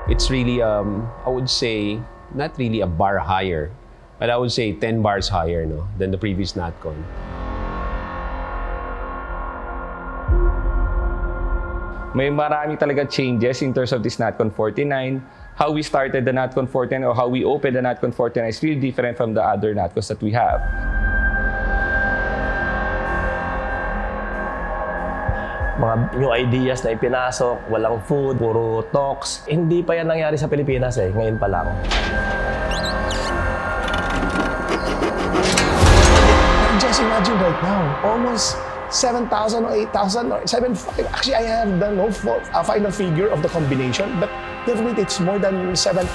It's really, I would say, not really a bar higher, but I would say 10 bars higher, no, than the previous NatCon. May marami talaga changes in terms of this NatCon 49. How we started the NatCon 49 or how we opened the NatCon 49 is really different from the other NatCons that we have. Mga new ideas na ipinasok, walang food, puro talks. Hindi pa yan nangyari sa Pilipinas ngayon pa lang. Just imagine right now, almost 7,000 or 8,000 or 7,500. Actually, I have the final figure of the combination, but definitely it's more than 7,000.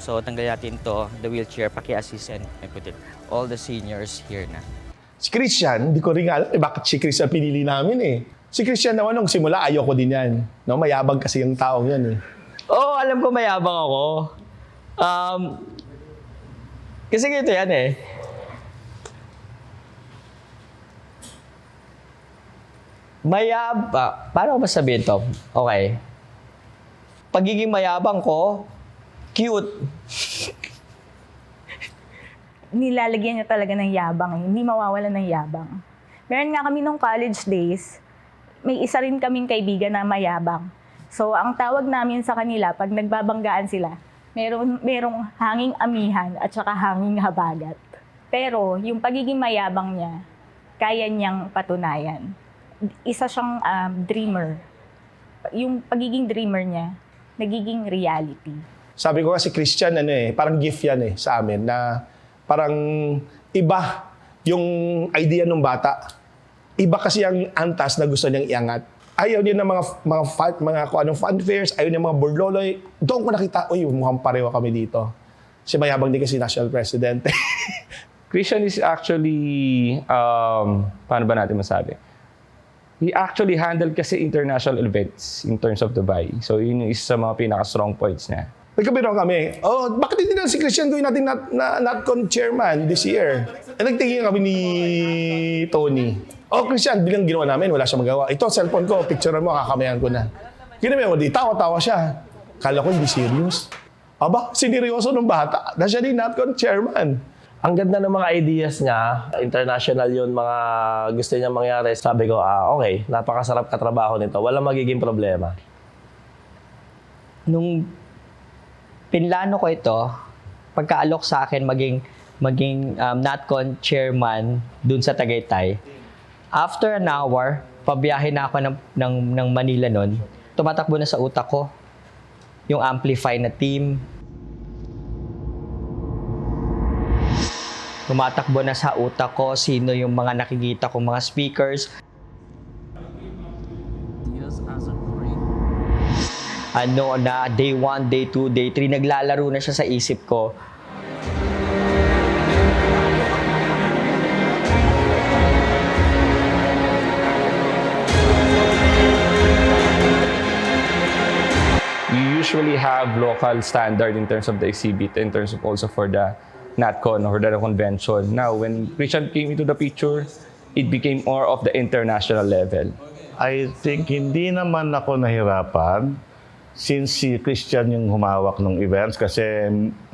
So tanggalin natin to, the wheelchair, paki-assist and put it. All the seniors here na. Si Christian, hindi ko rin alam bakit si Christian pinili namin eh. Si Christian naman nung simula, ayoko din yan. No, mayabang kasi yung taong yan eh. Oo, alam ko mayabang ako. Kasi ganito yan eh. Paano ko masabihin to? Okay. Pagiging mayabang ko, cute. Nilalagyan niya talaga ng yabang eh. Hindi mawawala ng yabang. Meron nga kami nung college days, may isa rin kaming kaibigan na mayabang. So, ang tawag namin sa kanila, pag nagbabanggaan sila, merong hanging amihan at saka hanging habagat. Pero, yung pagiging mayabang niya, kaya niyang patunayan. Isa siyang dreamer. Yung pagiging dreamer niya, nagiging reality. Sabi ko kasi Christian, parang gift yan sa amin na parang iba yung idea ng bata. Iba kasi ang antas na gusto niyang iangat. Ayaw niya ng mga kung anong fun fairs, ayaw niya mga burloloy. Doon ko nakita, mukhang pareho kami dito. Si mayabang din kasi national president. Christian is actually, paano ba natin masabi? He actually handled kasi international events in terms of Dubai. So yun yung isa sa mga pinaka-strong points niya. Nagkabiro kami, bakit hindi na si Christian gawin natin NatCon chairman this year? Nagtingin kami ni Tony. Christian, bilang ginawa namin, wala siya magawa. Ito, cellphone ko, picturean mo, kakamayan ko na. Ginawa mo, tawa-tawa siya. Kala ko hindi serious. Aba, sineryoso ng bata. Na siya din NatCon chairman. Ang ganda ng mga ideas niya, international yun, mga gusto niya mangyari. Sabi ko, okay, napakasarap katrabaho nito. Walang magiging problema. Nung pinlano ko ito, pagkaalok sa akin maging NatCon chairman dun sa Tagaytay, after an hour, pabiyahe na ako ng Manila nun, tumatakbo na sa utak ko yung Amplify na team. Tumatakbo na sa utak ko sino yung mga nakikita kong mga speakers. Ano na, day 1, day 2, day 3, naglalaro na siya sa isip ko. We usually have local standard in terms of the exhibit, in terms of also for the NatCon or the convention. Now, when Christian came into the picture, it became more of the international level. I think hindi naman ako nahirapan since si Christian yung humawak ng events kasi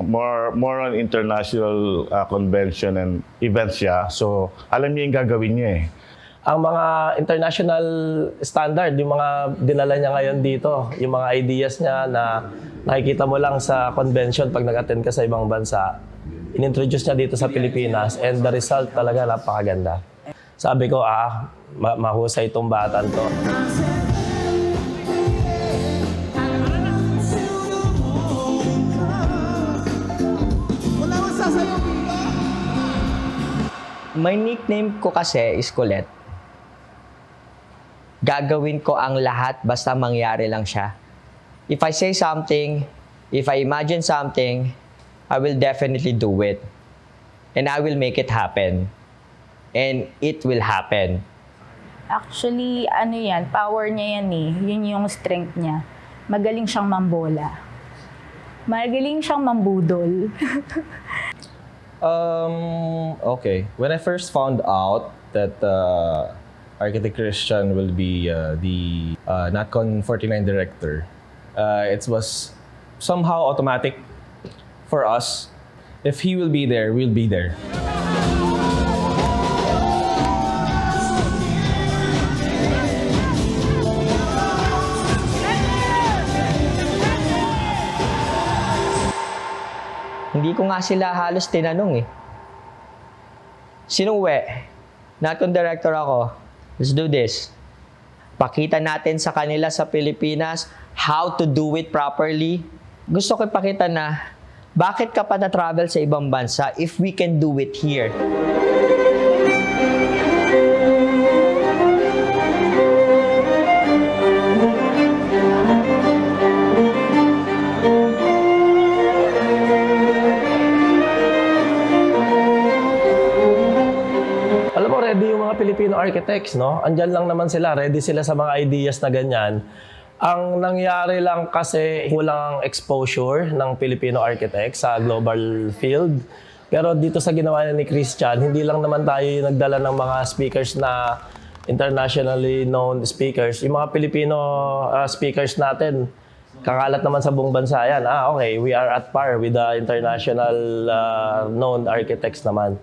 more on international convention and events siya. So, alam niya yung gagawin niya eh. Ang mga international standard, yung mga dinala niya ngayon dito, yung mga ideas niya na nakikita mo lang sa convention pag nag-attend ka sa ibang bansa, inintroduce niya dito sa Pilipinas and the result talaga napakaganda. Sabi ko, mahusay itong batang to. My nickname ko kasi is Colette. Gagawin ko ang lahat basta mangyari lang siya. If I say something, if I imagine something, I will definitely do it. And I will make it happen. And it will happen. Actually, ano yan, power niya yan eh. Yun yung strength niya. Magaling siyang mambola. Magaling siyang mambudol. Okay. When I first found out that Architect Christian will be the NatCon 49 director, it was somehow automatic for us. If he will be there, we'll be there. Hindi ko nga sila halos tinanong eh. Sinuwi? NatCon director ako. Let's do this. Pakita natin sa kanila sa Pilipinas how to do it properly. Gusto ko ipakita na bakit ka pa na-travel sa ibang bansa if we can do it here. Alam mo, ready yung mga Filipino architects, no? Andyan lang naman sila, ready sila sa mga ideas na ganyan. Ang nangyari lang kasi kulang exposure ng Filipino architects sa global field. Pero dito sa ginawa ni Christian, hindi lang naman tayo yung nagdala ng mga speakers na internationally known speakers. Yung mga Filipino speakers natin, kakalat naman sa buong bansa yan. Okay, we are at par with the international known architects naman.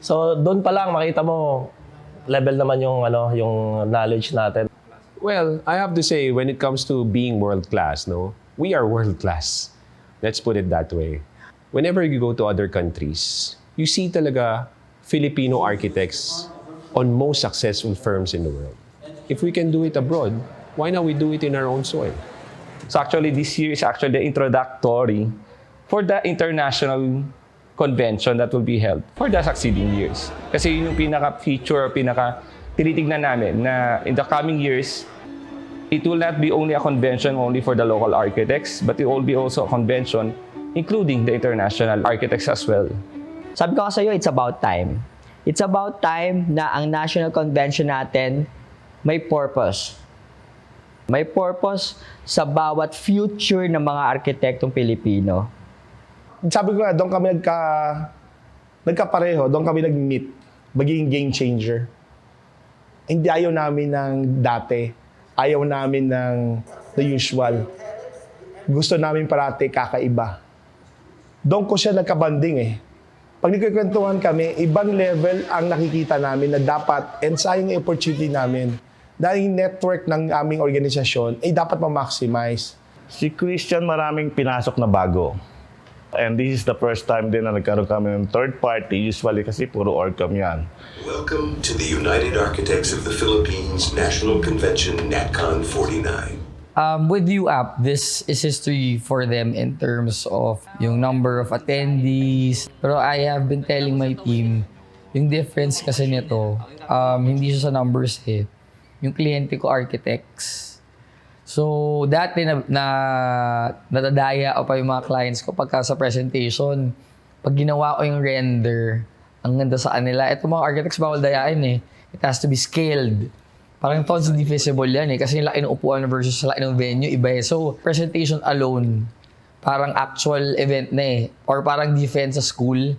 So doon pa lang makita mo level naman yung yung knowledge natin. Well, I have to say, when it comes to being world-class, no, we are world-class. Let's put it that way. Whenever you go to other countries, you see talaga Filipino architects on most successful firms in the world. If we can do it abroad, why not we do it in our own soil? So actually, this year is actually the introductory for the international convention that will be held for the succeeding years. Kasi yun yung pinaka-feature, tinitignan namin na in the coming years, it will not be only a convention only for the local architects, but it will be also a convention including the international architects as well. Sabi ko sa iyo, it's about time. It's about time na ang national convention natin may purpose. May purpose sa bawat future ng mga arkitektong Pilipino. Sabi ko nga, doon kami nagkapareho, doon kami nag-meet, magiging game changer. Hindi ayaw namin ng dati, ayaw namin ng the usual. Gusto namin parati kakaiba. Doon ko siya nagkabanding eh. Pag nagkikwentuhan kami, ibang level ang nakikita namin na dapat, and sayang yung opportunity namin, dahil yung network ng aming organisasyon ay dapat ma-maximize. Si Christian maraming pinasok na bago. And this is the first time din na nagkaroon kami ng third party. Usually kasi puro ORCAM yan. Welcome to the United Architects of the Philippines National Convention, NatCon 49. With UAP, this is history for them in terms of yung number of attendees. Pero I have been telling my team, yung difference kasi nito, hindi siya sa numbers eh. Yung kliyente ko, architects. So, dati natadaya o pa yung mga clients ko pagka sa presentation. Pag ginawa ko yung render, ang ganda sa kanila. Ito mga architects bawal dayain eh. It has to be scaled. Parang tons hindi feasible yan eh. Kasi yung laki ng upuan versus laki ng venue, iba eh. So, presentation alone, parang actual event na eh. Or parang defense sa school.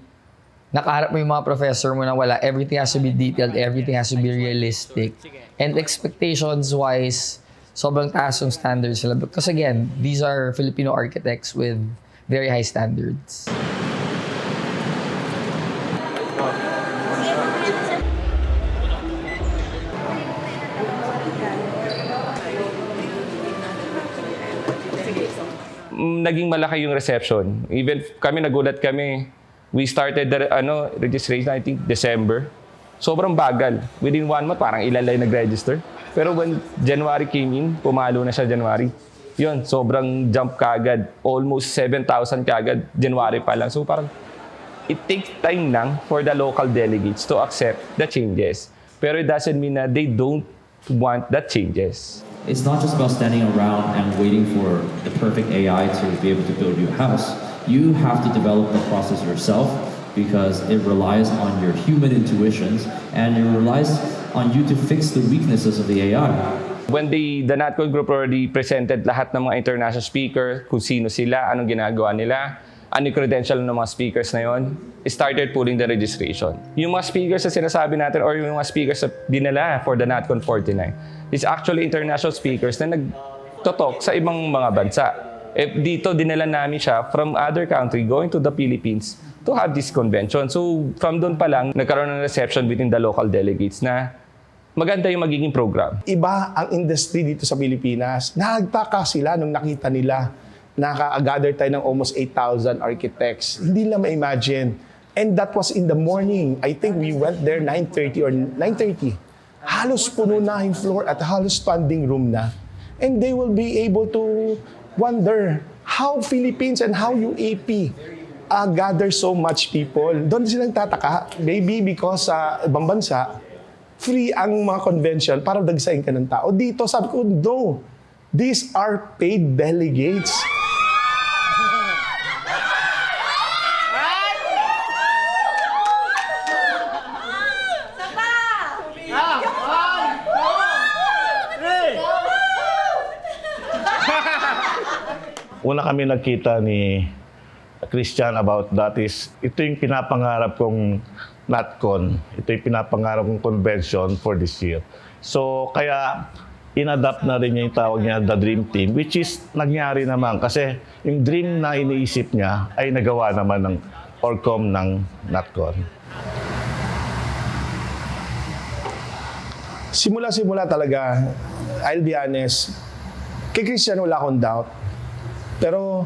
Nakaharap mo yung mga professor mo na wala. Everything has to be detailed. Everything has to be realistic. And expectations-wise, sobrang taas yung standards sila. Because again, these are Filipino architects with very high standards. Naging malaki yung reception. Even kami, nagulat kami. We started the registration, I think, December. Sobrang bagal. Within 1 month, parang ilan lang nag-register. Pero when January came in, pumalo na siya January. Yun, sobrang jump kagad. Almost 7,000 kagad, January pa lang. So parang it takes time lang for the local delegates to accept the changes. Pero it doesn't mean na they don't want that changes. It's not just about standing around and waiting for the perfect AI to be able to build you a house. You have to develop the process yourself because it relies on your human intuitions and it relies on you to fix the weaknesses of the AI. When the NatCon group already presented lahat ng mga international speaker, kung sino sila, anong ginagawa nila, ano yung credential ng mga speakers na yon, started pulling the registration. Yung mga speakers na sinasabi natin or yung mga speakers na dinala for the NatCon 49 is actually international speakers na nagtotalk sa ibang mga bansa. Dito dinala namin siya from other country going to the Philippines to have this convention. So from doon pa lang, nagkaroon ng reception between the local delegates na maganda yung magiging program. Iba ang industry dito sa Pilipinas. Nagtaka sila nung nakita nila naka-gather tayo ng almost 8,000 architects. Hindi nila ma-imagine. And that was in the morning. I think we went there 9:30 or 9:30. Halos puno na yung floor at halos standing room na. And they will be able to wonder how Philippines and how UAP gather so much people. Doon silang tataka. Maybe because sa ibang bansa, free ang mga convention para dagsain ka ng tao. Dito, sabi ko, no. These are paid delegates. Una kami nagkita ni Christian about that is, ito yung pinapangarap kong NatCon. Ito yung pinapangarap kong convention for this year. So, kaya in-adapt na rin niya yung tawag niya, the Dream Team, which is nangyari naman kasi yung dream na iniisip niya ay nagawa naman ng Orcom ng NatCon. Simula talaga, I'll be honest, kay Christian wala akong doubt. Pero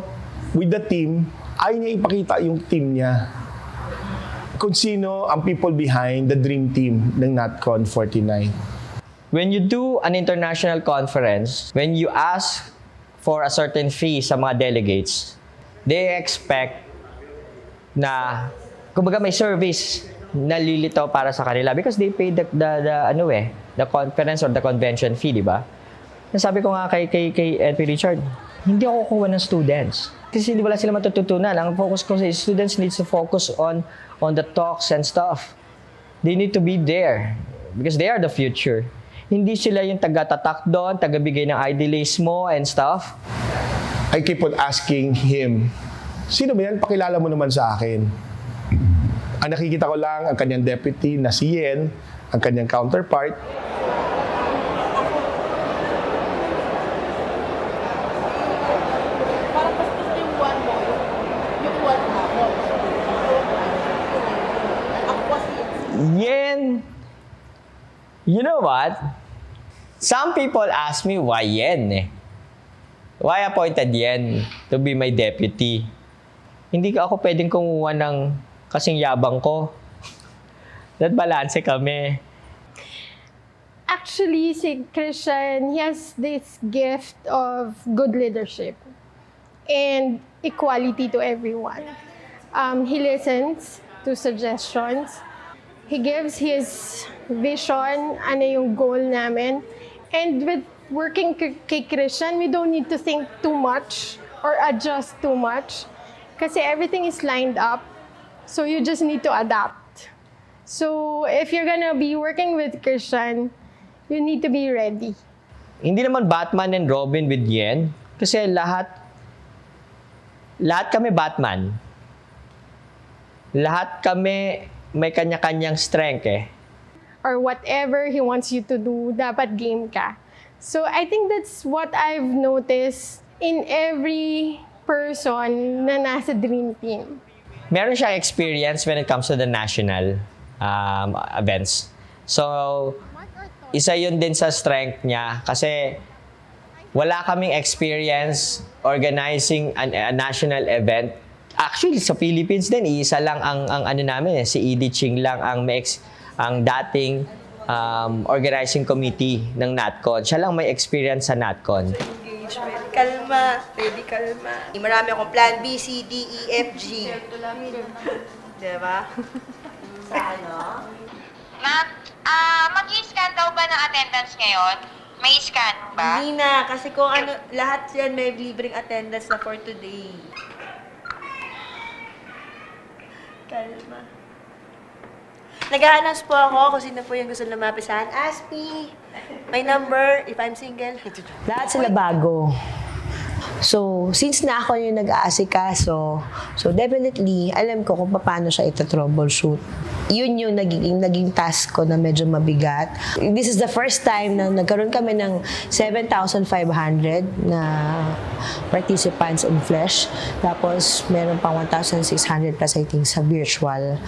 with the team, ayaw niya ipakita yung team niya. Kung sino ang people behind the dream team ng NatCon 49. When you do an international conference, when you ask for a certain fee sa mga delegates, they expect na, kumbaga may service na lilitaw para sa kanila because they pay the conference or the convention fee, di ba? Nasabi ko nga kay NP Richard, hindi ako kukuha ng students. Kasi wala sila matututunan. Ang focus ko sa students needs to focus on the talks and stuff. They need to be there because they are the future. Hindi sila yung taga-tatak doon, taga-bigay ng idealism mo and stuff. I keep on asking him, sino ba yan? Pakilala mo naman sa akin. Ang nakikita ko lang, ang kanyang deputy na si Yen, ang kanyang counterpart. Yen, you know what? Some people ask me why Yen eh. Why appointed Yen to be my deputy? Hindi ka ako pwedeng kumuha ng kasing yabang ko. That balance kami. Actually, si Christian, he has this gift of good leadership and equality to everyone. He listens to suggestions. He gives his vision, ano yung goal namin. And with working kay Christian, we don't need to think too much or adjust too much. Kasi everything is lined up. So you just need to adapt. So if you're gonna be working with Christian, you need to be ready. Hindi naman Batman and Robin with Yen. Kasi lahat kami Batman. Lahat kami may kanya-kanyang strength eh. Or whatever he wants you to do, dapat game ka. So I think that's what I've noticed in every person na nasa Dream Team. Meron siyang experience when it comes to the national events. So, isa yun din sa strength niya kasi wala kaming experience organizing a national event. Actually, sa Philippines din, isa lang ang ano namin, si Edie Ching lang ang dating organizing committee ng NatCon. Siya lang may experience sa NatCon. Engagement. Kalma. Pwede kalma. Marami akong plan B, C, D, E, F, G. Diba? Sa ano? Ma'am, mag-i-scan daw ba ng attendance ngayon? May scan ba? Hindi na, kasi kung ano, lahat yan may libreng attendance na for today. Kalma. Nag-a-announce po ako kung sino po yung gusto lumapisan. Ask me. My number, if I'm single. Lahat sila bago. So, since na ako yung nag-aasikaso, so definitely, alam ko kung paano siya ita-troubleshoot. Yun yung naging task ko na medyo mabigat. This is the first time na nagkaroon kami ng 7,500 na participants in flesh. Tapos, meron pang 1,600 plus I think sa virtual.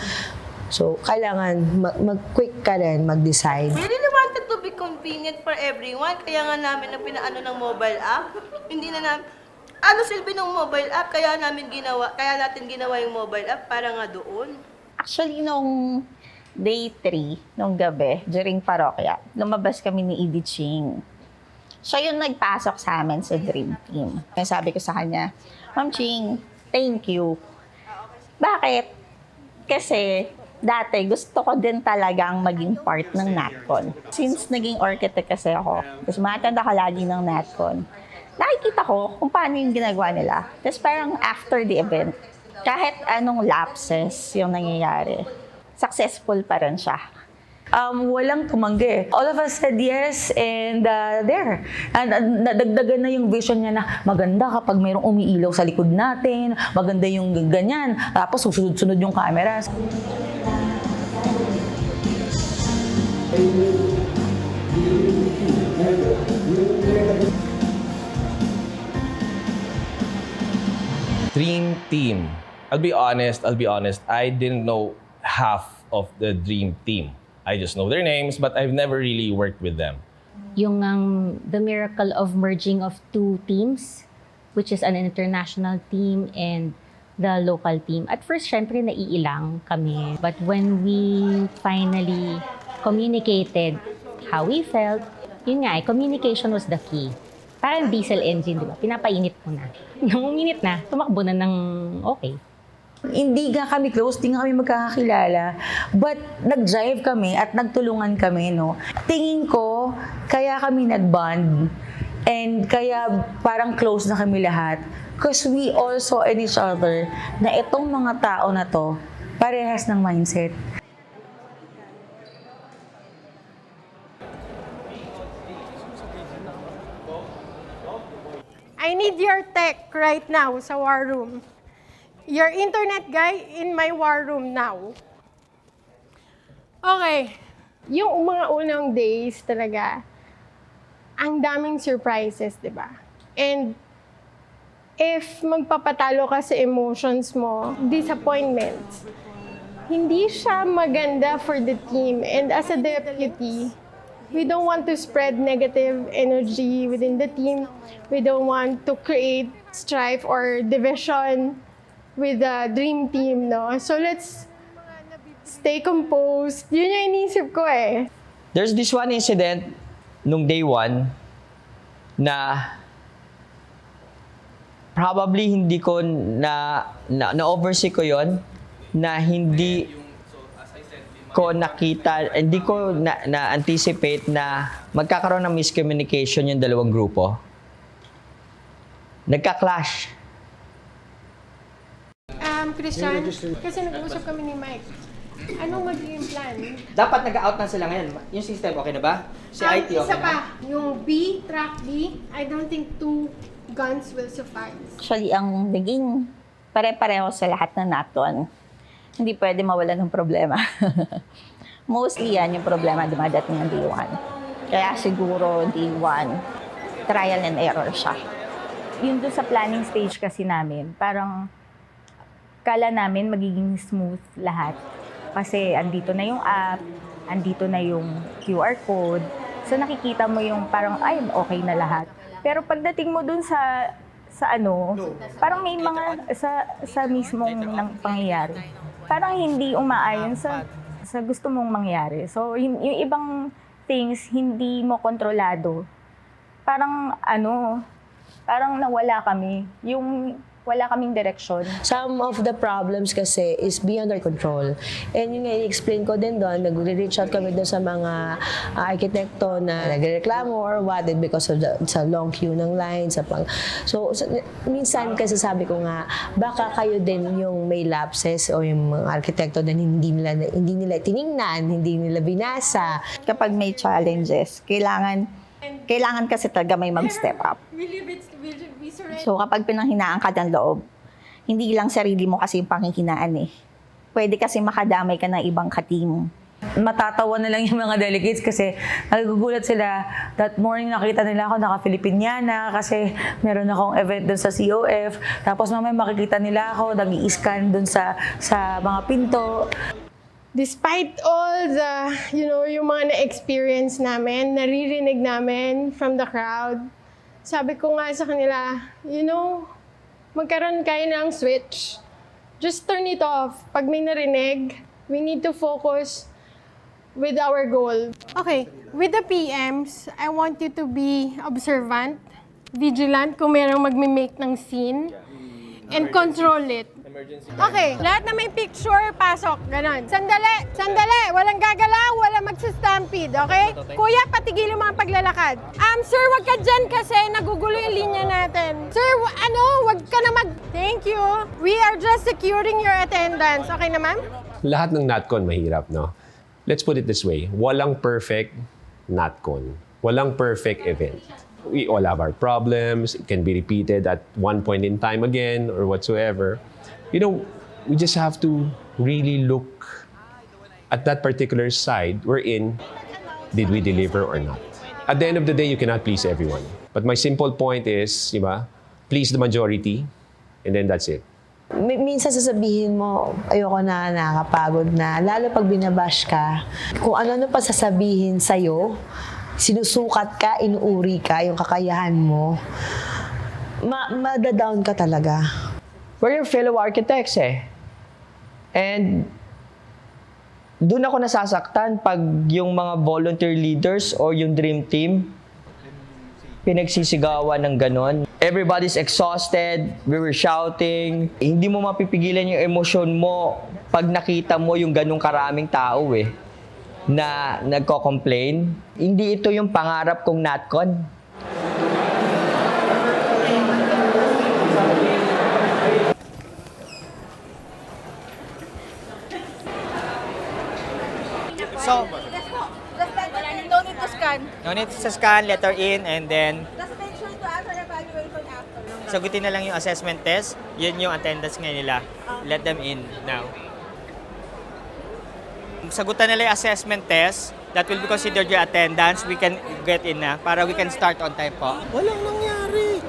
So, kailangan mag-quick ka rin, mag-decide. We really wanted to be convenient for everyone. Kaya nga namin na pinaano ng mobile app. Hindi na namin, ano silbi ng mobile app? Kaya natin ginawa yung mobile app para nga doon. Actually, nung day 3, nung gabi, during parokya, lumabas kami ni Edith Ching. Siya yung nagpasok sa amin sa Dream Team. Kaya sabi ko sa kanya, Ma'am Ching, thank you. Bakit? Kasi dati gusto ko din talagang maging part ng NatCon. Since naging architect kasi ako, tapos matanda ka lagi ng NatCon, nakikita ko kung paano yung ginagawa nila. Tapos parang after the event, kahit anong lapses yung nangyayari, successful pa rin siya. Walang tumanggi. All of us said yes and there. And nadagdagan na yung vision niya na maganda kapag mayroong umiilaw sa likod natin, maganda yung ganyan, tapos susunod-sunod yung camera. Dream Team. I'll be honest, I didn't know half of the Dream Team. I just know their names, but I've never really worked with them. Yung the miracle of merging of two teams, which is an international team and the local team. At first, syempre, naiilang kami. But when we finally communicated how we felt, yun nga, communication was the key. Parang diesel engine, di ba? Pinapainit mo na. Nung uminit na, tumakbo na ng okay. Hindi nga kami close, hindi nga kami magkakakilala. But nag-drive kami at nagtulungan kami, no? Tingin ko, kaya kami nag-bond. And kaya parang close na kami lahat. Because we all saw in each other na itong mga tao na to, parehas ng mindset. I need your tech right now sa war room. Your internet guy in my war room now. Okay. Yung mga unang days talaga, ang daming surprises, di ba? And if magpapatalo ka sa emotions mo, disappointments, hindi siya maganda for the team. And as a deputy, we don't want to spread negative energy within the team. We don't want to create strife or division with the dream team, no? So let's stay composed. Yun yung inisip ko eh. There's this one incident nung day 1 na probably hindi ko na-oversee ko yon na hindi ko nakita, hindi ko na-anticipate na magkakaroon ng miscommunication yung dalawang grupo. Nagka-clash. Christian, kasi nag-uusap kami ni Mike. Anong magiging plan? Dapat nag-out na sila ngayon. Yung system, okay na ba? Si IT, okay isa na ba? pa, yung B, track B, I don't think 2 guns will suffice. Actually, ang naging pare-pareho sa lahat ng NatCon, hindi pwede mawala ng problema. Mostly yan yung problema dumadating ng day 1. Kaya siguro day 1, trial and error siya. Yung doon sa planning stage kasi namin, parang kala namin magiging smooth lahat. Kasi andito na yung app, andito na yung QR code. So nakikita mo yung parang, ay, okay na lahat. Pero pagdating mo dun sa parang may mga sa mismong nang pangyayari. Parang hindi umaayon sa gusto mong mangyari. So yung ibang things hindi mo kontrolado. Parang parang nawala kami. Yung wala kaming direksyon. Some of the problems kasi is beyond our control. And yung nga, i-explain ko din doon, nag-reach out kami doon sa mga arkitekto na nagreklamo or what, because of sa long queue ng line. So, minsan kasi sabi ko nga, baka kayo din yung may lapses o yung mga arkitekto din hindi nila tiningnan, hindi nila binasa. Kapag may challenges, kailangan kasi talaga may mag-step up. So kapag pinanghinaan ka ng loob, hindi lang sarili mo kasi yung panghihinaan eh. Pwede kasi makadamay ka ng ibang ka-team. Matatawa na lang yung mga delegates kasi nagugulat sila. That morning nakita nila ako naka-Filipiniana kasi meron akong event dun sa COF. Tapos mamaya makikita nila ako nag-i-scan dun sa mga pinto. Despite all the, yung mga na-experience namin, naririnig namin from the crowd, sabi ko nga sa kanila, magkaroon kayo ng switch. Just turn it off. Pag may narinig, we need to focus with our goal. Okay, with the PMs, I want you to be observant, vigilant kung merong magme-make ng scene, and control it. Okay, lahat na may picture, pasok. Ganon. Sandali! Walang gagalaw, walang magsa-stampede, okay? Kuya, patigil yung mga paglalakad. Sir, wag ka dyan kasi nagugulo yung linya natin. Sir, wag ka na Thank you. We are just securing your attendance. Okay na, ma'am? Lahat ng NatCon mahirap, no? Let's put it this way. Walang perfect NatCon. Walang perfect event. We all have our problems. It can be repeated at one point in time again or whatsoever. We just have to really look at that particular side we're in. Did we deliver or not? At the end of the day, you cannot please everyone. But my simple point is, please the majority, and then that's it. Minsan sasabihin mo, ayoko na, nakakapagod na. Lalo pag binabash ka, kung ano pa sasabihin sa'yo, sinusukat ka, inuuri ka, yung kakayahan mo, madadown ka talaga. We're your fellow architects eh. And doon ako nasasaktan pag yung mga volunteer leaders o yung dream team pinagsisigawan ng ganon. Everybody's exhausted, we were shouting. Hindi mo mapipigilan yung emosyon mo pag nakita mo yung ganong karaming tao eh na nagko-complain. Hindi ito yung pangarap kong NatCon. So, No need to scan. no need to scan, letter in, and then Just make sure to answer evaluation after. sagutin na lang yung assessment test. Yun yung attendance ngayon nila. Let them in now. Sagutan nila yung assessment test. That will be considered your attendance. We can get in na para we can start on time po. Walang nangyari.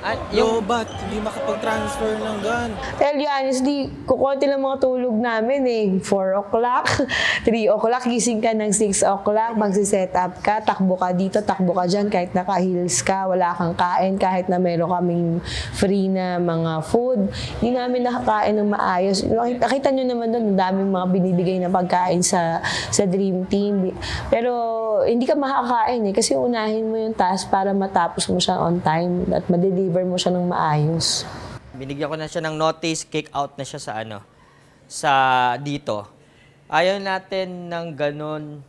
Ba't hindi makapag-transfer ng gun? Tell you honestly, kukunti lang mga tulog namin eh. 4 o'clock, 3 o'clock, gising ka ng 6 o'clock, magsiset up ka, takbo ka dito, takbo ka dyan, kahit naka-heels ka, wala kang kain, kahit na meron kaming free na mga food. Hindi namin nakakain ng maayos. Nakita nyo naman doon, ang daming mga binibigay na pagkain sa Dream Team. Pero hindi ka makakain eh, kasi unahin mo yung task para matapos mo siya on time at ma-deliver mo siya ng maayos. Binigyan ko na siya ng notice, kick out na siya sa dito. Ayaw natin ng ganun.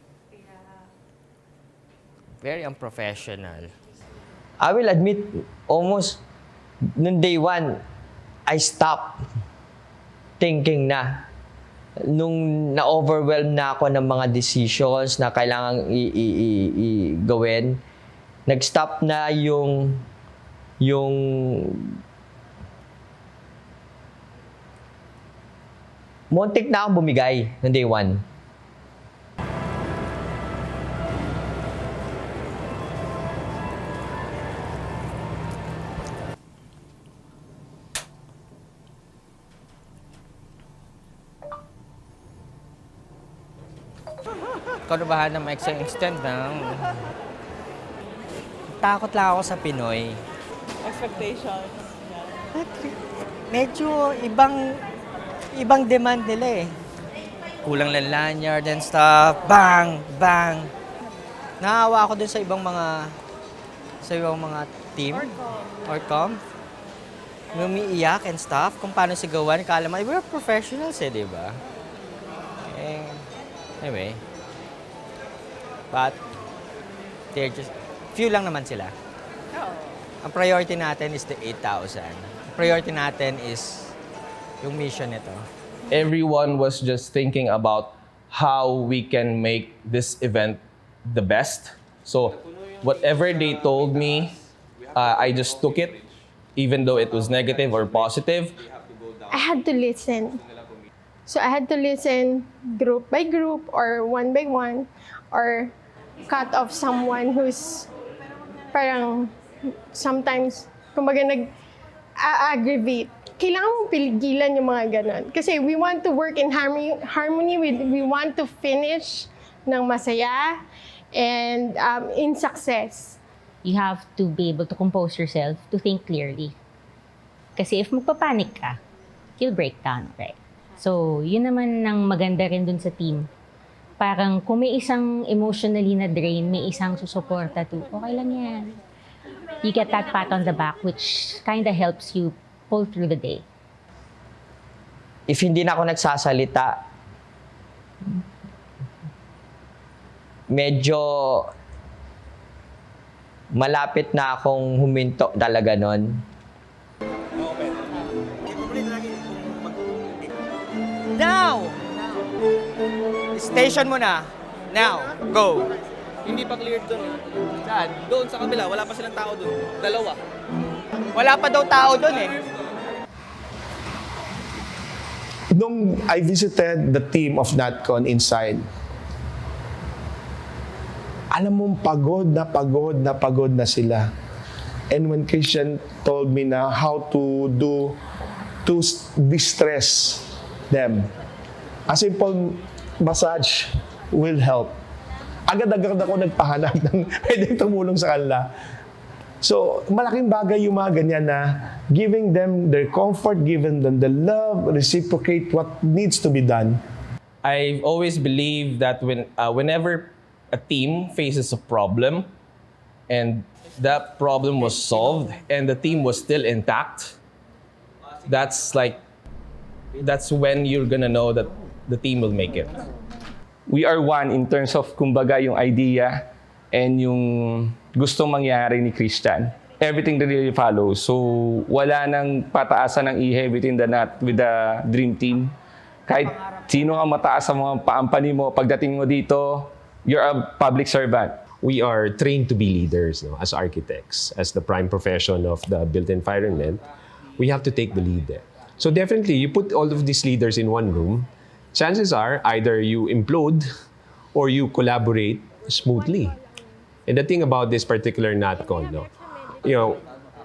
Very unprofessional. I will admit, almost noong day 1, I stopped thinking na. Nung na-overwhelm na ako ng mga decisions na kailangang gawin, nag-stop na yung muntik na akong bumigay ng day 1. Karubahan ng extend ng takot lang ako sa Pinoy. Expectations. Medyo ibang demand nila eh. Kulang lang lanyard and stuff. Bang! Bang! Naawa ako dun sa ibang mga team or com. umiiyak and stuff, kung paano sigawan, kala mo, we're professionals di ba? Anyway. But, they're just, few lang naman sila. Ang priority natin is the 8,000. Priority natin is yung mission nito. Everyone was just thinking about how we can make this event the best. So whatever they told me, I just took it, even though it was negative or positive. I had to listen. So I had to listen group by group or one by one or cut off someone who's parang sometimes, kumbaga nag-aggravate. Kailangan mong piligilan yung mga ganon. Kasi we want to work in harmony we want to finish ng masaya and in success. You have to be able to compose yourself, to think clearly. Kasi if magpapanik ka, you'll break down, right? So, yun naman ang maganda rin dun sa team. Parang kung may isang emotionally na drain, may isang susuporta to, okay lang yan. You get that pat on the back, which kind of helps you pull through the day. If hindi na ako nagsasalita, medyo malapit na akong huminto talaga nun. Now! Station mo na. Now, go! Hindi pa cleared doon. Saan? Doon sa kabila, wala pa silang tao doon. Dalawa. Wala pa daw tao doon eh. Nung I visited the team of NatCon inside, alam mong pagod na sila. And when Christian told me na how to distress them, a simple massage will help. Agad-agad ako nagpahanap ng pwedeng tumulong sa kanila. So, malaking bagay yung mga ganyan na giving them their comfort, giving them the love, reciprocate what needs to be done. I've always believed that whenever a team faces a problem and that problem was solved and the team was still intact, that's when you're gonna know that the team will make it. We are one in terms of, kumbaga, yung idea and yung gustong mangyari ni Christian. Everything really follows. So, wala nang pataasan ng ihe with the dream team. Kahit sino ang mataas sa mga paampani mo, pagdating mo dito, you're a public servant. We are trained to be leaders, no? As architects, as the prime profession of the built environment. We have to take the lead there. So definitely, you put all of these leaders in one room, chances are either you implode or you collaborate smoothly. And the thing about this particular NatCon, no,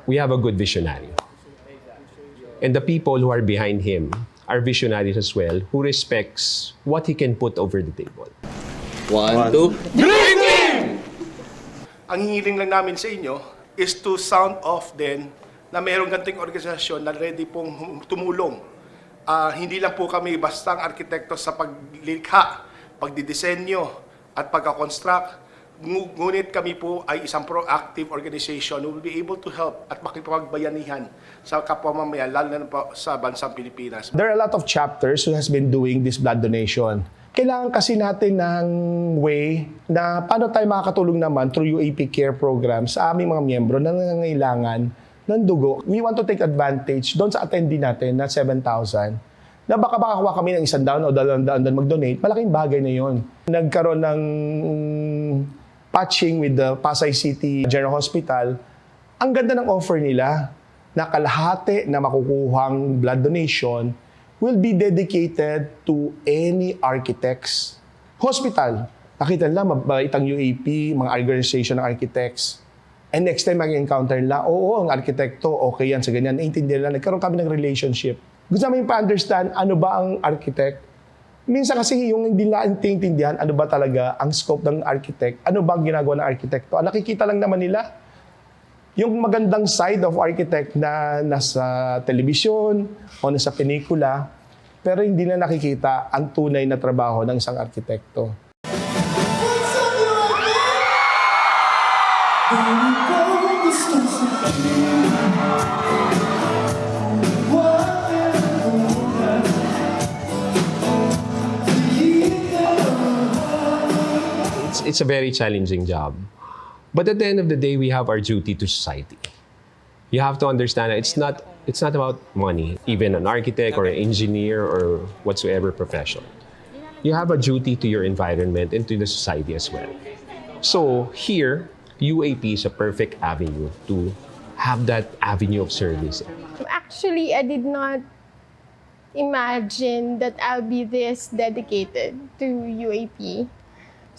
we have a good visionary. And the people who are behind him are visionaries as well, who respects what he can put over the table. 1, 2, Dream Team! Ang hingiling lang namin sa inyo is to sound off din na mayroong ganting organisasyon na ready pong tumulong. Hindi lang po kami bastang arkitekto sa paglikha, pagdidisenyo at pagkakonstruct. Ngunit kami po ay isang proactive organization who will be able to help at makipagbayanihan sa kapwa mamayan, lalo na po sa bansang Pilipinas. There are a lot of chapters who has been doing this blood donation. Kailangan kasi natin ng way na paano tayo makakatulong naman through UAP Care Program sa aming mga miyembro na nangangailangan ng dugo. We want to take advantage doon sa attendee natin na 7,000 na baka makakuha kami ng 1,000 o 200 doon mag-donate. Malaking bagay na yon. Nagkaroon ng patching with the Pasay City General Hospital. Ang ganda ng offer nila na kalahati na makukuhang blood donation will be dedicated to any architects. Hospital, nakita nila mabaitang UAP, mga organization ng architects. And next time mag-encounter nila, oo, ang arkitekto, okay yan sa ganyan. Naintindihan nila, nagkaroon kami ng relationship. Gusto namin pa-understand, ano ba ang architect? Minsan kasi yung hindi naintindihan, ano ba talaga ang scope ng architect? Ano ba ang ginagawa ng arkitekto? Ang nakikita lang naman nila, yung magandang side of architect na nasa telebisyon o nasa pelikula, pero hindi na nakikita ang tunay na trabaho ng isang arkitekto. it's a very challenging job. But at the end of the day, we have our duty to society. You have to understand that it's not about money, even an architect or an engineer or whatsoever profession. You have a duty to your environment and to the society as well. So here, UAP is a perfect avenue to have that avenue of service. Actually, I did not imagine that I'll be this dedicated to UAP.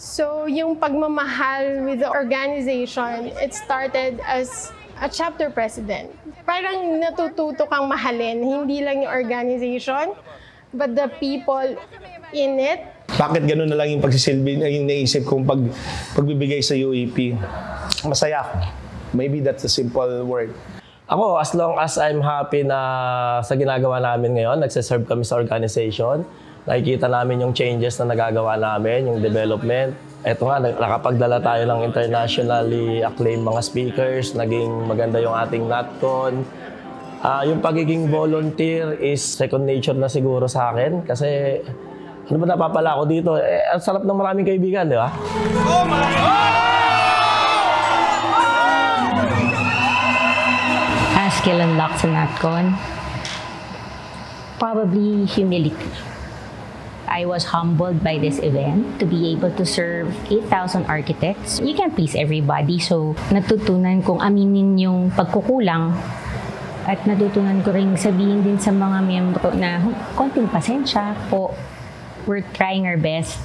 So yung pagmamahal with the organization, it started as a chapter president. Parang natututo kang mahalin, hindi lang yung organization, but the people in it. Bakit gano'n na lang yung pagsisilbi na yung naisip kong pagbibigay sa UAP? Masaya ako. Maybe that's a simple word. Ako, as long as I'm happy na sa ginagawa namin ngayon, nagsiserve kami sa organization, nakikita namin yung changes na nagagawa namin, yung development. Eto nga, nakapagdala tayo ng internationally acclaimed mga speakers, naging maganda yung ating NatCon. Yung pagiging volunteer is second nature na siguro sa akin kasi ano ba napapala ako dito? Ang sarap ng maraming kaibigan, di ba? Oh my God! Skill unlocked sa NatCon, probably humility. I was humbled by this event to be able to serve 8,000 architects. You can't please everybody, so natutunan kong aminin yung pagkukulang at natutunan ko rin sabihin din sa mga miyembro na konting pasensya po, we're trying our best.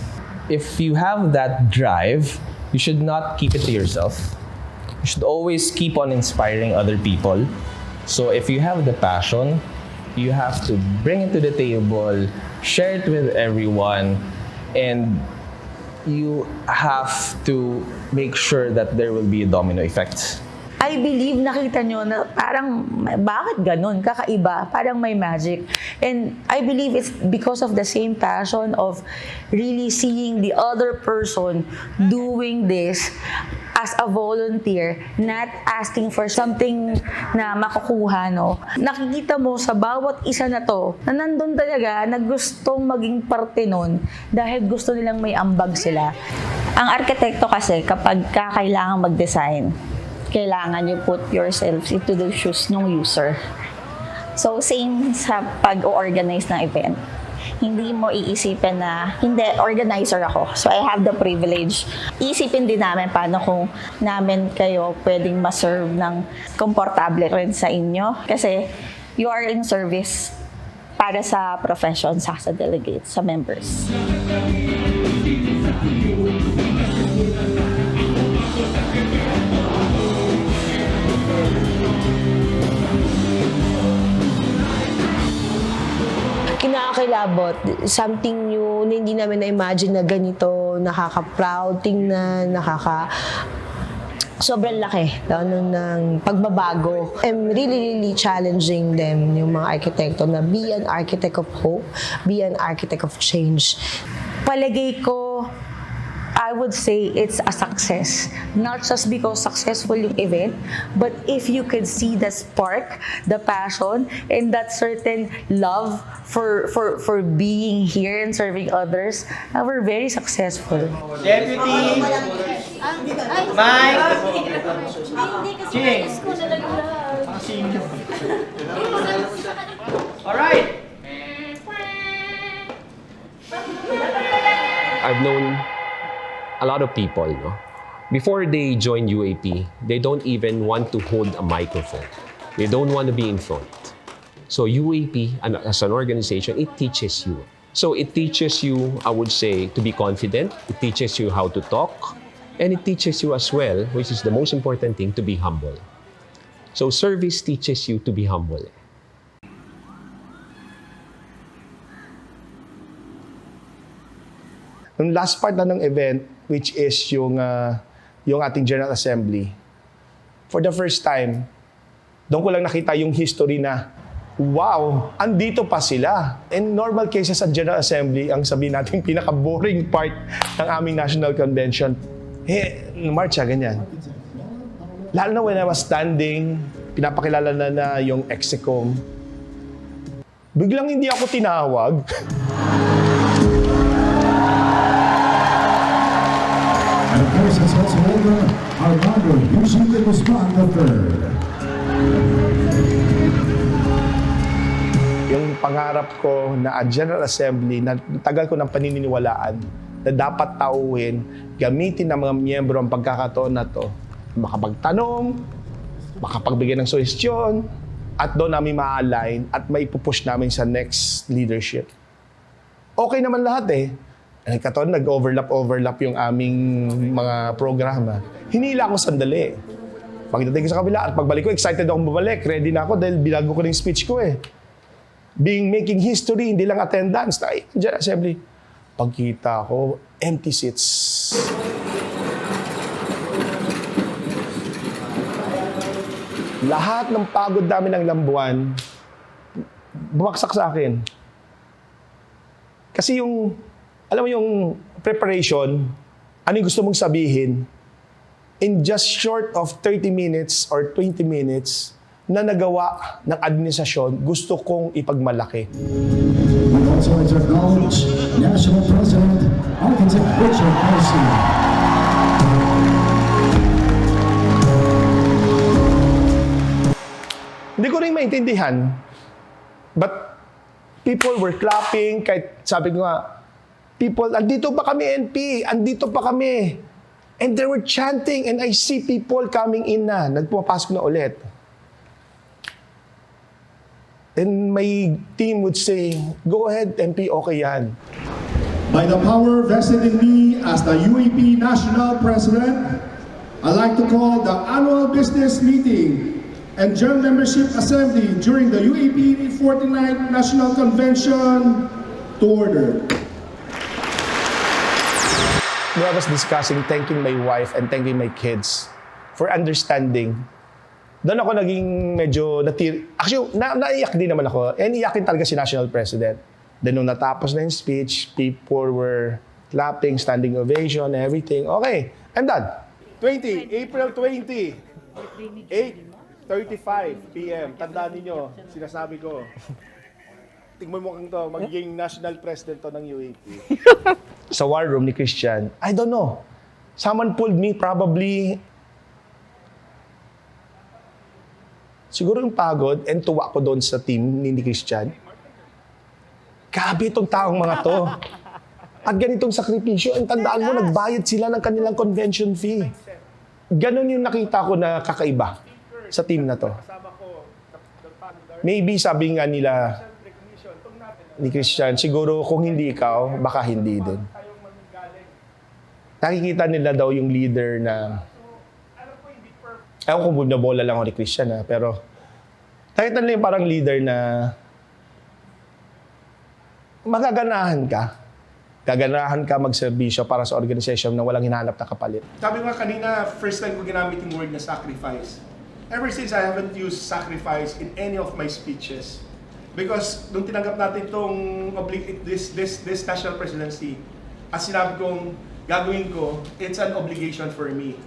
If you have that drive, you should not keep it to yourself. You should always keep on inspiring other people. So if you have the passion, you have to bring it to the table, share it with everyone, and you have to make sure that there will be a domino effect. I believe nakita nyo na parang bakit ganun, kakaiba, parang may magic. And I believe it's because of the same passion of really seeing the other person doing this as a volunteer, not asking for something na makukuha, no? Nakikita mo sa bawat isa na to, na nandun talaga na gustong maging parte nun dahil gusto nilang may ambag sila. Ang arkitekto kasi, kapag kailangan mag-design, kailangan you put yourself into the shoes ng user. So, same sa pag-organize ng event. Hindi mo iisipin na, hindi, organizer ako. So, I have the privilege. Isipin din namin paano kung namin kayo pwedeng ma-serve ng komportable rin sa inyo. Kasi, you are in service para sa profession, sa delegates, sa members. Kinakakilabot, something new na hindi namin na-imagine na ganito, nakaka-proud, tingnan, sobrang laki ng pagbabago. I'm really challenging them, yung mga arkitekto, na be an architect of hope, be an architect of change. Palagay ko, I would say it's a success. Not just because successful yung event, but if you could see the spark, the passion, and that certain love for being here and serving others, we're very successful. Deputy! Mike! Ching! Alright! I've known a lot of people, no? Before they join UAP, they don't even want to hold a microphone. They don't want to be in front. So UAP, as an organization, it teaches you. So it teaches you, I would say, to be confident. It teaches you how to talk. And it teaches you as well, which is the most important thing, to be humble. So service teaches you to be humble. Yung last part na ng event, which is yung ating General Assembly, for the first time, doon ko lang nakita yung history na, wow, andito pa sila. In normal cases at General Assembly, ang sabihin natin pinaka-boring part ng aming National Convention, marcha, ganyan. Lalo na when I was standing, pinapakilala na yung Execom. Biglang hindi ako tinawag. License holder Armando Yusuf Guzman III. Yung pangarap ko na a General Assembly na tagal ko ng paniniwalaan na dapat tauhin, gamitin ng mga miyembro ang pagkakataon na to, makapagtanong, makapagbigay ng suhestyon, at doon namin ma-align at maipupush namin sa next leadership. Okay naman lahat eh. Kataon, nag-overlap yung aming mga programa. Hinila ako sandali. Pagdating ko sa kabila at pagbalik ko, excited akong bumalik. Ready na ako dahil binago ko na yung speech ko eh. Making history, hindi lang attendance. General Assembly. Pagkita ko, empty seats. Lahat ng pagod namin ng Lambuan, bumaksak sa akin. Kasi alam mo yung preparation, ano yung gusto mong sabihin, in just short of 30 minutes or 20 minutes, na nagawa ng administrasyon, gusto kong ipagmalaki. We also acknowledge National President, Architect Richard Garcia. Hindi ko rin maintindihan, but people were clapping, kahit sabi ko nga, people, andito pa kami NP, andito pa kami. And they were chanting and I see people coming in na, nagpumapasok na ulit. And my team would say, go ahead MP, okay yan. By the power vested in me as the UAP National President, I'd like to call the annual business meeting and General Membership Assembly during the UAP 49th National Convention to order. I was discussing thanking my wife and thanking my kids for understanding. Doon ako naging medyo actually, naiyak din naman ako. And iyakin talaga si National President. Then nung natapos na yung speech, people were clapping, standing ovation, everything. Okay, I'm done. April 20, 8:35 p.m. Tandaan ninyo, sinasabi ko. Tingnan mo kung to, magiging National President to ng UAP. Sa war room ni Christian, I don't know. Someone pulled me probably. Siguro yung pagod and tuwa ko doon sa team ni Christian. Grabe itong taong mga to. At ganitong sakripisyo, ang tandaan mo, nagbayad sila ng kanilang convention fee. Ganon yung nakita ko na kakaiba sa team na to. Maybe sabi nga nila ni Christian, siguro kung hindi ikaw, baka hindi din. Nakikita nila daw yung leader na, ewan kung bunabola lang ako ni Christian pero nakita nila yung parang leader na magaganahan ka. Gaganahan ka magserbisyo para sa organization na walang hinahanap na kapalit. Sabi nga kanina, first time ko ginamit yung word na sacrifice. Ever since I haven't used sacrifice in any of my speeches. Because nung tinanggap natin itong this national presidency, as sinabi kong gagawin ko, it's an obligation for me.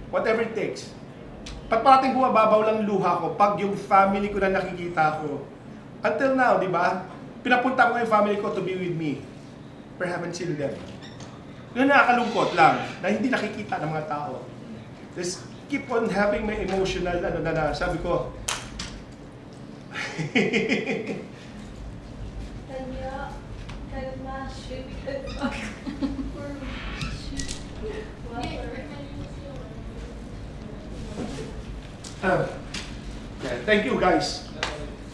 Whatever it takes. Pag parating bumababaw lang luha ko, pag yung family ko na nakikita ko. Until now, di ba? Pinapunta ko yung family ko to be with me. But I haven't seen them. Yun nakakalungkot lang, na hindi nakikita ng mga tao. Just keep on having my emotional, sabi ko, thank you guys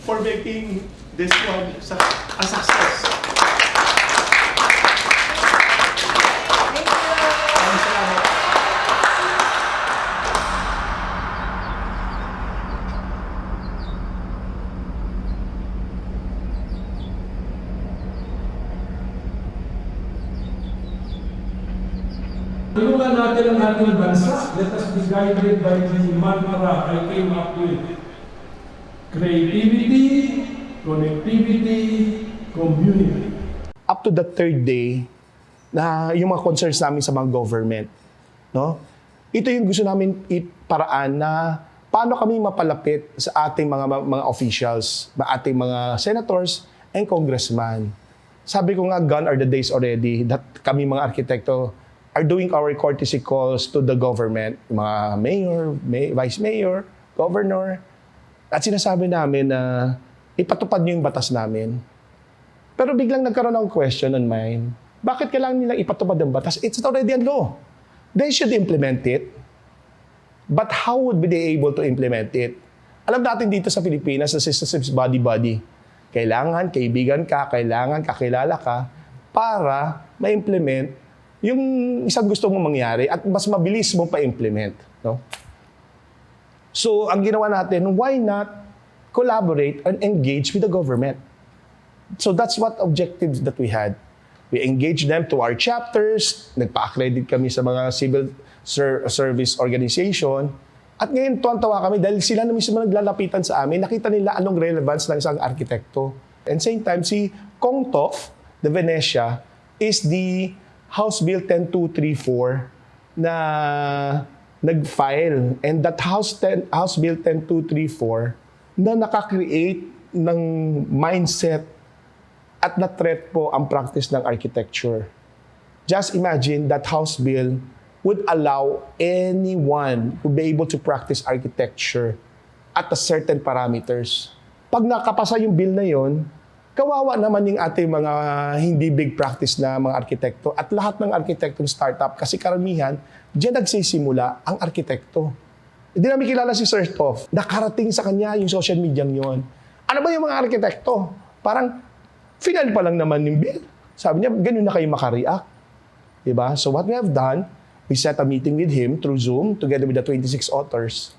for making this one a success. Tulungan natin ang ating bansa. Let us be guided by the mantra I came up with. Creativity, connectivity, community. Up to the third day, na yung mga concerns namin sa mga government, no? Ito yung gusto namin iparaan na paano kami mapalapit sa ating mga officials, ating mga senators and congressman. Sabi ko nga, gone are the days already that kami mga arkitekto are doing our courtesy calls to the government, mga mayor, vice mayor, governor, at sinasabi namin na ipatupad niyo yung batas namin. Pero biglang nagkaroon ng question on mine. Bakit kailangan nilang ipatupad ang batas? It's already a law. They should implement it. But how would be they able to implement it? Alam natin dito sa Pilipinas, the system is body-body. Kailangan kaibigan ka, kailangan kakilala ka para ma-implement yung isang gusto mong mangyari at mas mabilis mo pa-implement. No? So, ang ginawa natin, why not collaborate and engage with the government? So that's what objectives that we had. We engaged them to our chapters, nagpa-accredit kami sa mga civil service organization, at ngayon tuwan-tawa kami dahil sila na mismo naglalapitan sa amin, nakita nila anong relevance ng isang arkitekto. And same time, si Kong Tof, de Venecia, is the House Bill 10234 na nag-file. And that House Bill 10234 na nakakreate ng mindset at na-threat po ang practice ng architecture. Just imagine that House Bill would allow anyone to be able to practice architecture at a certain parameters. Pag nakapasa yung bill na yon, kawawa naman yung ating mga hindi big practice na mga arkitekto at lahat ng arkitektong startup kasi karamihan, diyan nagsisimula ang arkitekto. Hindi namin kilala si Sir Tof. Nakarating sa kanya yung social media yon. Ano ba yung mga arkitekto? Parang final pa lang naman yung bill. Sabi niya, ganun na kayo makareact. Diba? So what we have done, we set a meeting with him through Zoom together with the 26 authors.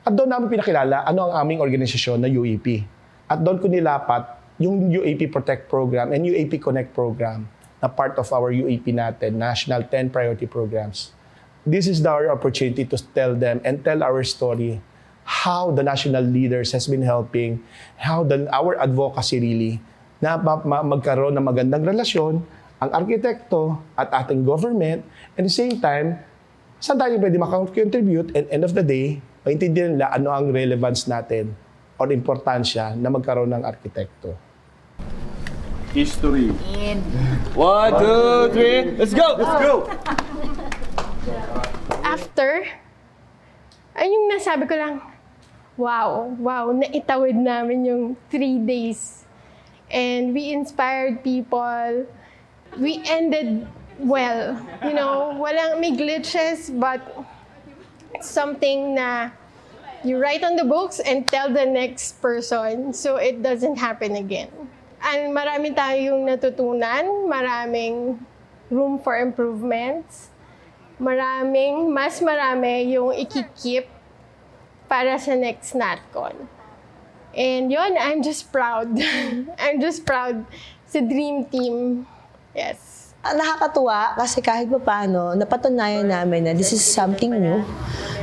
At doon namin pinakilala ano ang aming organisasyon na UAP. At doon ko nilapat yung UAP Protect Program and UAP Connect Program na part of our UAP natin, National 10 Priority Programs. This is our opportunity to tell them and tell our story, how the national leaders has been helping, how our advocacy really, na magkaroon ng magandang relasyon ang arkitekto at ating government, and at the same time, saan tayo pwede makakontribute, and end of the day, maintindihan nila ano ang relevance natin or importansya na magkaroon ng arkitekto. History. 1, 2, 3, let's go! Let's go! After, ay yung nasabi ko lang, wow, naitawid namin yung 3 days. And we inspired people. We ended well. You know, may glitches, but it's something na you write on the books and tell the next person so it doesn't happen again. And marami tayong natutunan, maraming room for improvements, mas marami yung ikikip para sa next NatCon. And yun, I'm just proud. I'm just proud sa Dream Team. Yes. Nakakatuwa kasi kahit pa paano, napatunayan namin na this is something new,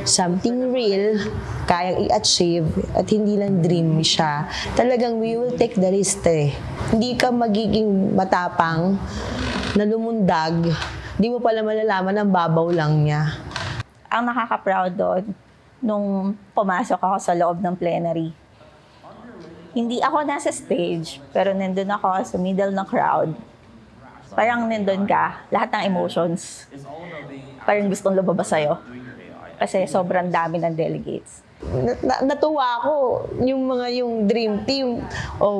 something real, kayang i-achieve at hindi lang dream siya. Talagang we will take the risk eh. Hindi ka magiging matapang na lumundag, hindi mo pala malalaman ang babaw lang niya. Ang nakaka-proud doon, nung pumasok ako sa loob ng plenary, hindi ako nasa stage, pero nandun ako sa middle ng crowd. Parang nandun ka, lahat ng emotions. Parang gustong lumabas sa'yo. Kasi sobrang dami ng delegates. Natuwa ako yung dream team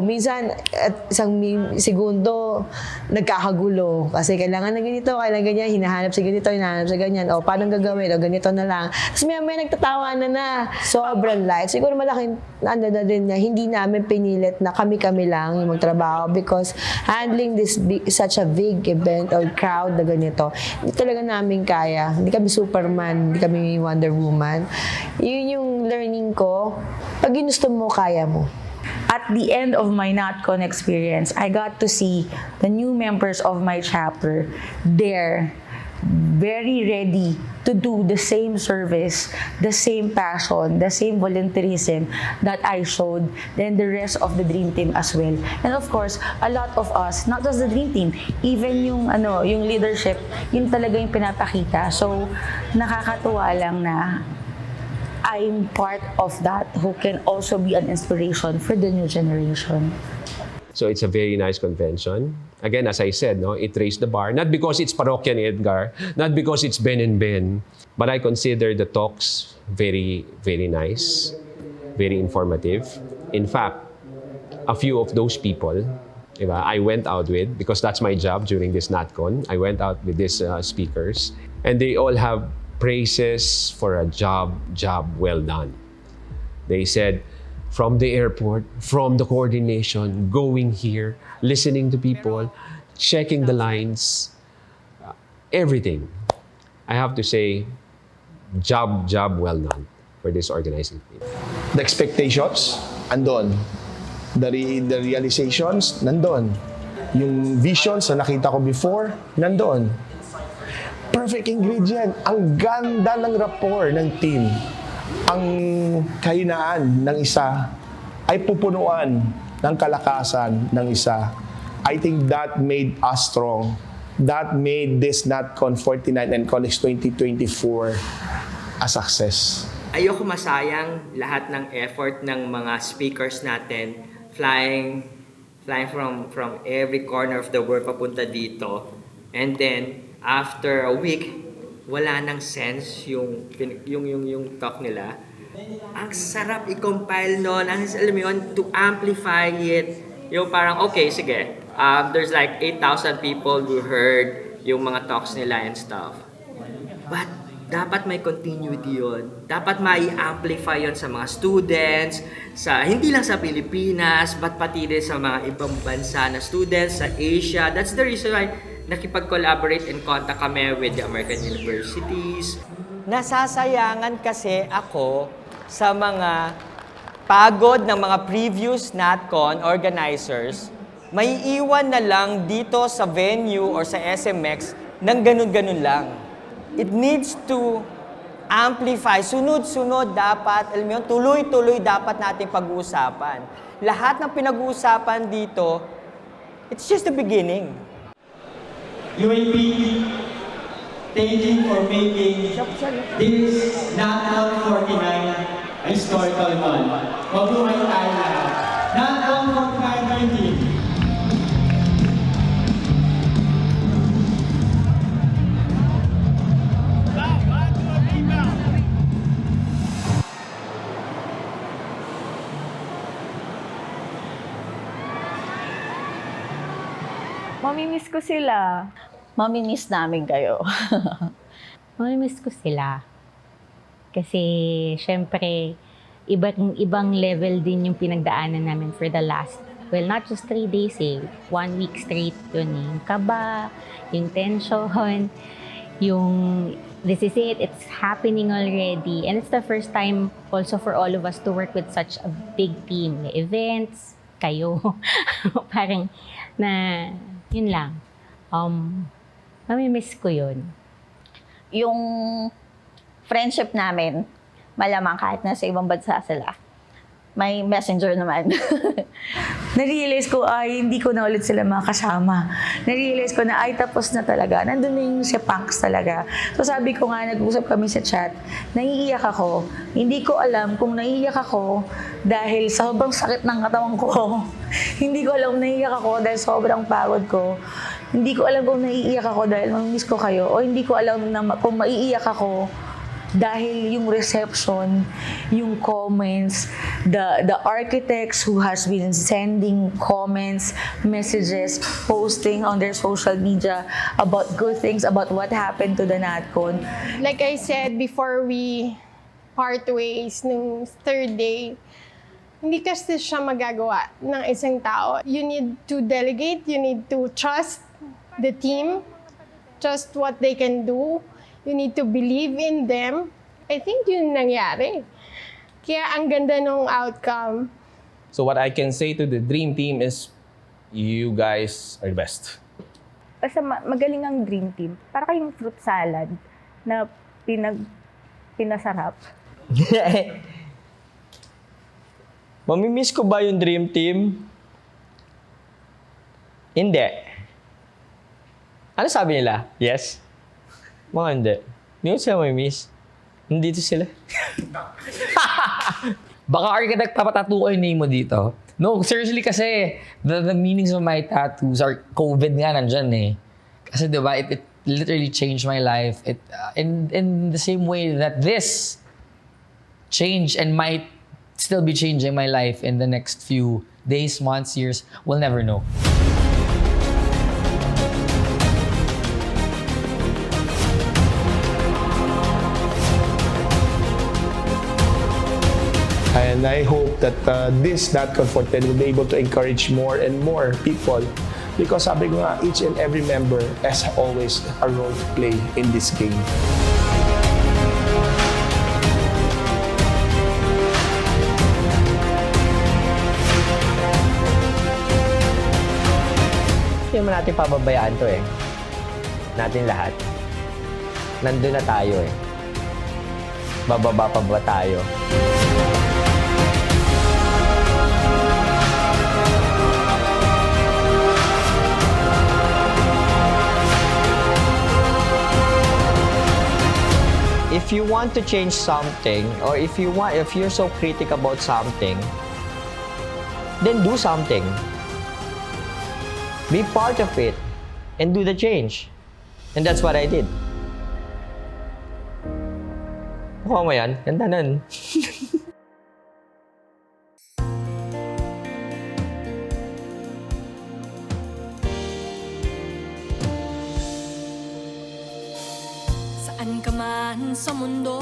minsan at isang segundo nagkakagulo kasi kailangan na ganito, kailangan ganyan, hinahanap sa ganito, hinahanap sa ganyan, paano gagawin, ganito na lang, tapos may nagtatawanan na sobrang light. Siguro malaking na din niya, hindi namin pinilit na kami lang yung magtrabaho because handling such a big event or crowd na ganito, hindi talaga namin kaya. Hindi kami Superman, hindi kami Wonder Woman. Yun yung learning ko, pag ginusto mo, kaya mo. At the end of my NatCon experience, I got to see the new members of my chapter there, very ready to do the same service, the same passion, the same volunteerism that I showed, then the rest of the Dream Team as well. And of course, a lot of us, not just the Dream Team, even yung leadership, yun talaga yung pinapakita. So, nakakatuwa lang na I'm part of that who can also be an inspiration for the new generation. So it's a very nice convention. Again, as I said, no, it raised the bar. Not because it's Parokya ni Edgar, not because it's Ben and Ben, but I consider the talks very, very nice, very informative. In fact, a few of those people, I went out with, because that's my job during this NatCon, I went out with these speakers, and they all have praises for a job well done. They said, from the airport, from the coordination, going here, listening to people, checking the lines, everything. I have to say, job well done for this organizing team. The expectations, andon. The realizations, nandun. Yung visions na nakita ko before, nandun. Perfect ingredient. Ang ganda ng rapport ng team. Ang kahinaan ng isa ay pupunuan ng kalakasan ng isa. I think that made us strong. That made this NatCon 49 and College 2024 a success. Ayoko masayang lahat ng effort ng mga speakers natin flying from every corner of the world papunta dito. And then, after a week, wala nang sense yung talk nila. Ang sarap i-compile nun. Alam mo yun, to amplify it. Yung parang, okay, sige. There's like 8,000 people who heard yung mga talks nila and stuff. But, dapat may continuity yun. Dapat mai-amplify yun sa mga students, hindi lang sa Pilipinas, but pati din sa mga ibang bansa na students, sa Asia. That's the reason why nakipag-collaborate and contact kami with the American universities. Nasasayangan kasi ako sa mga pagod ng mga previous NatCon organizers. May iwan na lang dito sa venue or sa SMX ng ganun-ganun lang. It needs to amplify. Sunod-sunod dapat, alam mo yun, tuloy-tuloy dapat natin pag-uusapan. Lahat ng pinag-uusapan dito, it's just the beginning. UAP, thank you for making this NatCon 49 a historical one. Mabuhay tayo lahat. NatCon 49 20. Mamimiss ko sila. Mamimiss namin kayo. Mamimiss ko sila. Kasi, syempre, ibang level din yung pinagdaanan namin for the last, well, not just 3 days 1 week straight yun eh. Yung kaba, yung tension, yung, this is it, it's happening already. And it's the first time also for all of us to work with such a big team. May events, kayo. Parang na, yun lang. Mamimiss ko yun. Yung friendship namin, malamang kahit nasa ibang bansa sila, may messenger naman. Na-realize ko, hindi ko na ulit sila makasama. Na-realize ko na, tapos na talaga. Nandun na yung si Punks talaga. So sabi ko nga, nag-usap kami sa chat, naiiyak ako. Hindi ko alam kung naiiyak ako dahil sobrang sakit ng katawan ko. Hindi ko alam kung naiiyak ako dahil sobrang pagod ko. Hindi ko alam kung naiiyak ako dahil mamimiss ko kayo. O hindi ko alam kung maiiyak ako dahil yung reception, yung comments, the architects who has been sending comments, messages, posting on their social media about good things, about what happened to the NatCon. Like I said, before we part ways nung third day, hindi kasi siya magagawa ng isang tao. You need to delegate, you need to trust the team, trust what they can do. You need to believe in them. I think yun nangyari. Kaya ang ganda nung outcome. So what I can say to the dream team is, you guys are the best. Basta magaling ang dream team. Para kayong fruit salad na pinasarap. Mamimiss ko ba yung dream team? Hindi. Ano sabi nila? Yes? Mga hindi. Hindi ko sila mamimiss. Nandito sila. Baka architect papatato ko yung name mo dito. No, seriously kasi, the meanings of my tattoos are COVID nga nandyan eh. Kasi diba, it literally changed my life. In the same way that this changed and might still be changing my life in the next few days, months, years, we'll never know. And I hope that this NatCon 410 will be able to encourage more and more people, because sabi ko nga, each and every member has always a role to play in this game. Hindi naman natin pababayaan to eh. Natin lahat. Nandun na tayo eh. Bababa pa ba tayo? If you want to change something, or if you're so critical about something, then do something. Be part of it and do the change. And that's what I did. Mukha mo yan? Ganda nun. Saan ka man sa mundo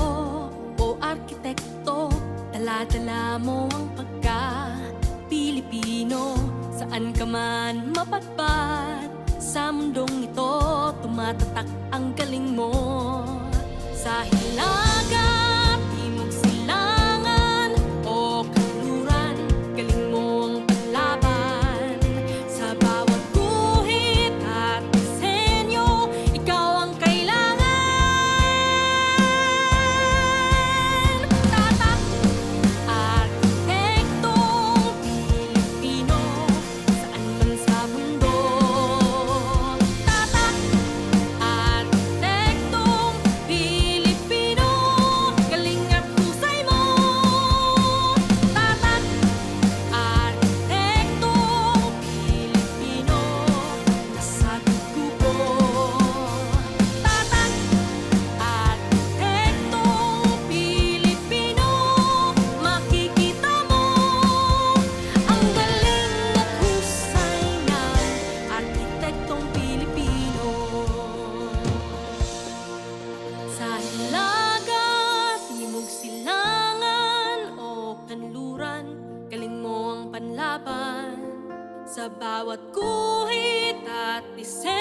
o arkitekto, dala-dala mo ang pagka-Pilipino. Saan ka man mapadpad sa mundong ito, tumatatak ang galing mo. Sa hilaga, timog silangan o kanluran, galing mo ang paglaban. Sa bawat guhit at disenyo, ikaw ang kailangan. Tatak, arkitektong Pilipino, saan man sa mundo. Tatak, arkitektong Pilipino, galing at husay mo. Tatak, arkitektong Pilipino, nasa dugo ko. Tatak, arkitektong Pilipino, makikita mo ang galing at husay ng arkitektong Pilipino. Sa hilaga, timog silangan o kanluran, galing mo ang panlaban. Sa bawat guhit at disenyo,